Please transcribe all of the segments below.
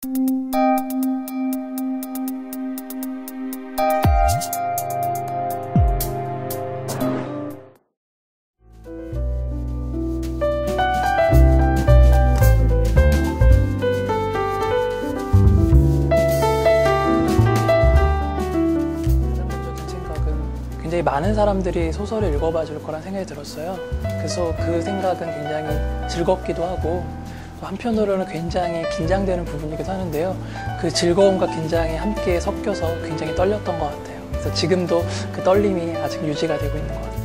굉장히 많은 사람들이 소설을 읽어봐 줄 거란 생각이 들었어요. 그래서 그 생각은 굉장히 즐겁기도 하고 한편으로는 굉장히 긴장되는 부분이기도 하는데요. 그 즐거움과 긴장이 함께 섞여서 굉장히 떨렸던 것 같아요. 그래서 지금도 그 떨림이 아직 유지가 되고 있는 것 같아요.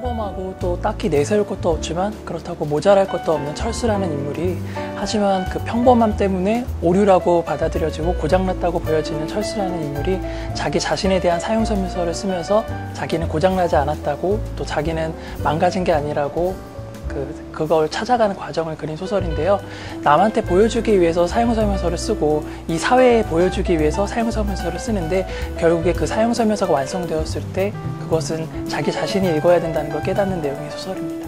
평범하고 또 딱히 내세울 것도 없지만 그렇다고 모자랄 것도 없는 철수라는 인물이 하지만 그 평범함 때문에 오류라고 받아들여지고 고장났다고 보여지는 철수라는 인물이 자기 자신에 대한 사용설명서를 쓰면서 자기는 고장나지 않았다고 또 자기는 망가진 게 아니라고 그걸 찾아가는 과정을 그린 소설인데요. 남한테 보여주기 위해서 사용설명서를 쓰고 이 사회에 보여주기 위해서 사용설명서를 쓰는데 결국에 그 사용설명서가 완성되었을 때 그것은 자기 자신이 읽어야 된다는 걸 깨닫는 내용의 소설입니다.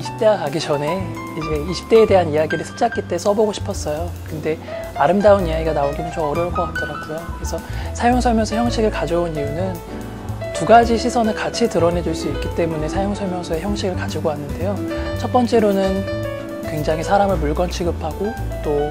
20대가 가기 전에 이제 20대에 대한 이야기를 습작기 때 써보고 싶었어요. 근데 아름다운 이야기가 나오기는 좀 어려울 것 같더라고요. 그래서 사용설명서 형식을 가져온 이유는 두 가지 시선을 같이 드러내줄 수 있기 때문에 사용설명서의 형식을 가지고 왔는데요. 첫 번째로는 굉장히 사람을 물건 취급하고 또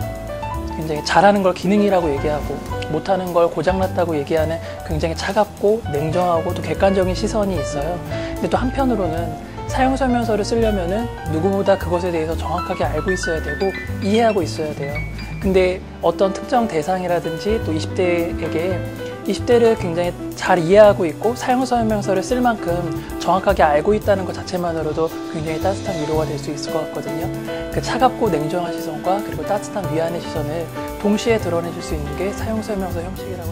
굉장히 잘하는 걸 기능이라고 얘기하고 못하는 걸 고장났다고 얘기하는 굉장히 차갑고 냉정하고 또 객관적인 시선이 있어요. 근데 또 한편으로는 사용설명서를 쓰려면은 누구보다 그것에 대해서 정확하게 알고 있어야 되고 이해하고 있어야 돼요. 근데 어떤 특정 대상이라든지 또 20대를 굉장히 잘 이해하고 있고 사용설명서를 쓸 만큼 정확하게 알고 있다는 것 자체만으로도 굉장히 따뜻한 위로가 될 수 있을 것 같거든요. 그 차갑고 냉정한 시선과 그리고 따뜻한 위안의 시선을 동시에 드러내줄 수 있는 게 사용설명서 형식이라고.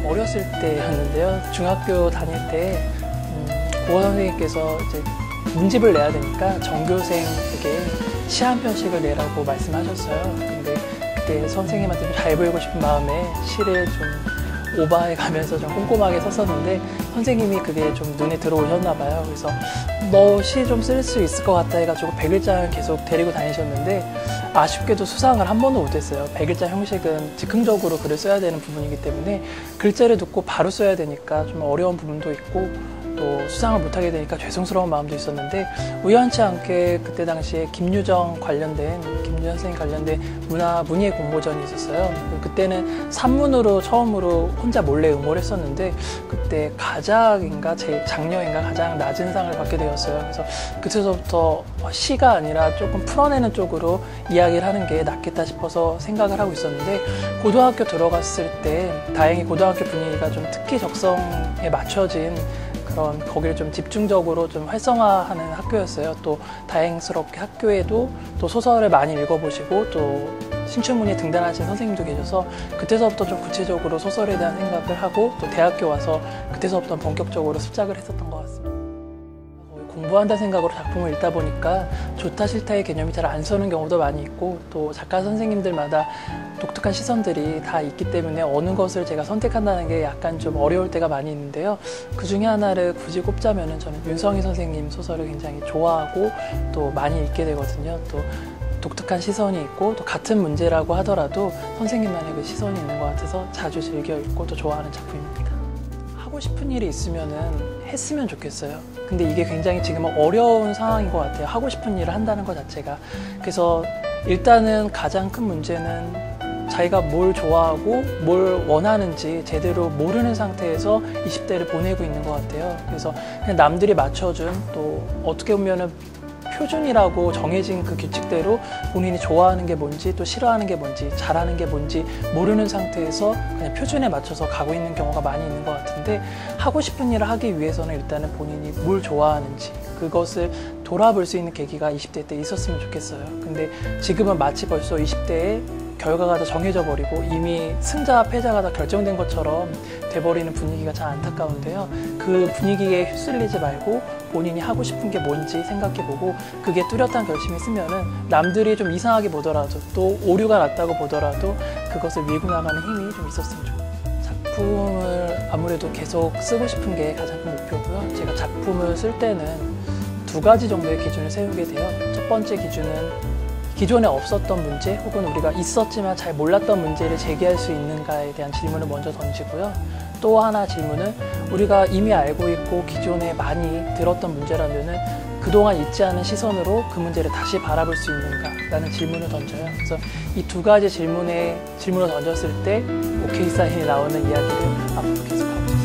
어렸을 때였는데요. 중학교 다닐 때 국어 선생님께서 이제 문집을 내야 되니까 전교생에게 시 한 편씩을 내라고 말씀하셨어요. 근데 그때 선생님한테 좀 잘 보이고 싶은 마음에 시를 좀 오버해 가면서 좀 꼼꼼하게 썼었는데 선생님이 그게 좀 눈에 들어오셨나 봐요. 그래서 너 시 좀 쓸 수 있을 것 같다 해가지고 100일장을 계속 데리고 다니셨는데 아쉽게도 수상을 한 번도 못했어요. 100일장 형식은 즉흥적으로 글을 써야 되는 부분이기 때문에 글자를 듣고 바로 써야 되니까 좀 어려운 부분도 있고 또 수상을 못하게 되니까 죄송스러운 마음도 있었는데 우연치 않게 그때 당시에 김유정 선생님 관련된 문희의 공모전이 있었어요. 그때는 산문으로 처음으로 혼자 몰래 응모를 했었는데 그때 장려인가 가장 낮은 상을 받게 되었어요. 그래서 그때서부터 시가 아니라 조금 풀어내는 쪽으로 이야기를 하는 게 낫겠다 싶어서 생각을 하고 있었는데 고등학교 들어갔을 때 다행히 고등학교 분위기가 좀 특기 적성에 맞춰진 그런 거기를 좀 집중적으로 좀 활성화하는 학교였어요. 또 다행스럽게 학교에도 또 소설을 많이 읽어보시고 또 신춘문예 등단하신 선생님도 계셔서 그때서부터 좀 구체적으로 소설에 대한 생각을 하고 또 대학교 와서 그때서부터 본격적으로 습작을 했었던 것 같습니다. 공부한다는 생각으로 작품을 읽다 보니까 좋다 싫다의 개념이 잘 안 서는 경우도 많이 있고 또 작가 선생님들마다 독특한 시선들이 다 있기 때문에 어느 것을 제가 선택한다는 게 약간 좀 어려울 때가 많이 있는데요. 그 중에 하나를 굳이 꼽자면은 저는 윤성희 선생님 소설을 굉장히 좋아하고 또 많이 읽게 되거든요. 또 독특한 시선이 있고 또 같은 문제라고 하더라도 선생님만의 그 시선이 있는 것 같아서 자주 즐겨 읽고 또 좋아하는 작품입니다. 하고 싶은 일이 있으면은 했으면 좋겠어요. 근데 이게 굉장히 지금은 어려운 상황인 것 같아요. 하고 싶은 일을 한다는 것 자체가. 그래서 일단은 가장 큰 문제는 자기가 뭘 좋아하고 뭘 원하는지 제대로 모르는 상태에서 20대를 보내고 있는 것 같아요. 그래서 그냥 남들이 맞춰준 또 어떻게 보면은 표준이라고 정해진 그 규칙대로 본인이 좋아하는 게 뭔지 또 싫어하는 게 뭔지 잘하는 게 뭔지 모르는 상태에서 그냥 표준에 맞춰서 가고 있는 경우가 많이 있는 것 같은데 하고 싶은 일을 하기 위해서는 일단은 본인이 뭘 좋아하는지 그것을 돌아볼 수 있는 계기가 20대 때 있었으면 좋겠어요. 근데 지금은 마치 벌써 20대에 결과가 다 정해져 버리고 이미 승자와 패자가 다 결정된 것처럼 돼버리는 분위기가 참 안타까운데요. 그 분위기에 휩쓸리지 말고 본인이 하고 싶은 게 뭔지 생각해보고 그게 뚜렷한 결심이 있으면은 남들이 좀 이상하게 보더라도 또 오류가 났다고 보더라도 그것을 밀고 나가는 힘이 좀 있었으면 좋겠어요. 작품을 아무래도 계속 쓰고 싶은 게 가장 큰 목표고요. 제가 작품을 쓸 때는 두 가지 정도의 기준을 세우게 돼요. 첫 번째 기준은 기존에 없었던 문제 혹은 우리가 있었지만 잘 몰랐던 문제를 제기할 수 있는가에 대한 질문을 먼저 던지고요. 또 하나 질문은 우리가 이미 알고 있고 기존에 많이 들었던 문제라면은 그동안 있지 않은 시선으로 그 문제를 다시 바라볼 수 있는가라는 질문을 던져요. 그래서 이 두 가지 질문을 던졌을 때 오케이 사인이 나오는 이야기를 앞으로 계속하고 있습니다.